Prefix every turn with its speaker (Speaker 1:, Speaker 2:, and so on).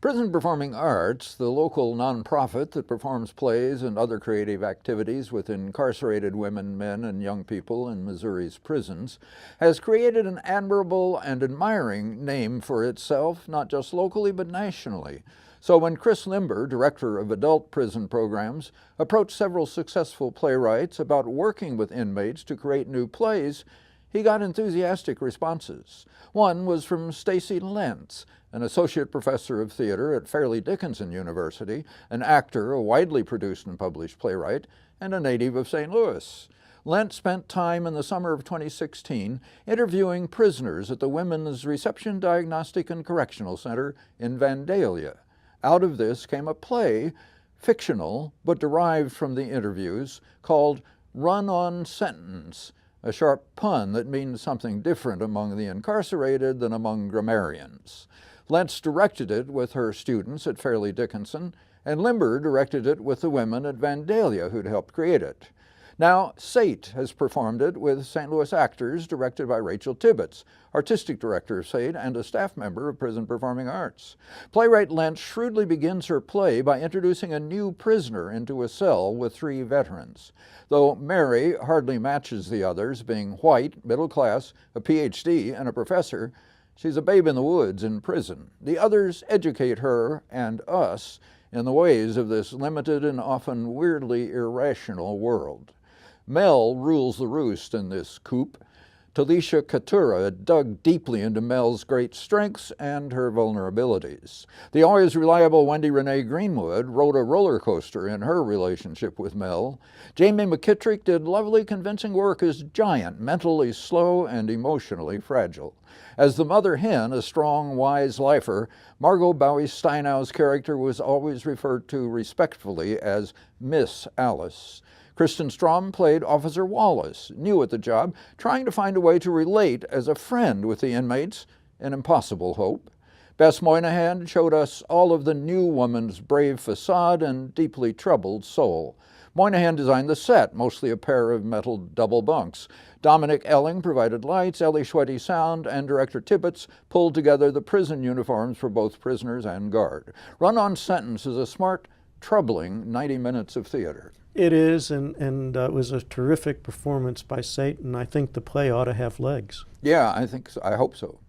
Speaker 1: Prison Performing Arts, the local nonprofit that performs plays and other creative activities with incarcerated women, men, and young people in Missouri's prisons, has created an admirable and admiring name for itself, not just locally but nationally. So when Chris Limber, director of adult prison programs, approached several successful playwrights about working with inmates to create new plays, he got enthusiastic responses. One was from Stacy Lentz, an associate professor of theater at Fairleigh Dickinson University, an actor, a widely produced and published playwright, and a native of St. Louis. Lentz spent time in the summer of 2016 interviewing prisoners at the Women's Reception Diagnostic and Correctional Center in Vandalia. Out of this came a play, fictional but derived from the interviews, called On Sentence, a sharp pun that means something different among the incarcerated than among grammarians. Lentz directed it with her students at Fairleigh Dickinson, and Limber directed it with the women at Vandalia who'd helped create it. Now, SATE has performed it with St. Louis actors, directed by Rachel Tibbetts, artistic director of SATE and a staff member of Prison Performing Arts. Playwright Lentz shrewdly begins her play by introducing a new prisoner into a cell with 3 veterans. Though Mary hardly matches the others, being white, middle class, a PhD, and a professor, she's a babe in the woods in prison. The others educate her and us in the ways of this limited and often weirdly irrational world. Mel rules the roost in this coop. Taleesha Caturah dug deeply into Mel's great strengths and her vulnerabilities. The always reliable Renee Greenwood rode a roller coaster in her relationship with Mel. Jamie McKittrick did lovely, convincing work as Giant, mentally slow and emotionally fragile. As the mother hen, a strong, wise lifer, Margeau Baue Steinau's character was always referred to respectfully as Miss Alice. Kristen Strom played Officer Wallace, new at the job, trying to find a way to relate as a friend with the inmates, an impossible hope. Bess Moynihan showed us all of the new woman's brave facade and deeply troubled soul. Moynihan designed the set, mostly a pair of metal double bunks. Dominic Elling provided lights, Ellie Schwetty sound, and director Tibbetts pulled together the prison uniforms for both prisoners and guard. On Sentence is a smart, troubling 90 minutes of theater.
Speaker 2: It is, and it was a terrific performance by SATE, and I think the play ought to have legs.
Speaker 1: Yeah, I think so. I hope so.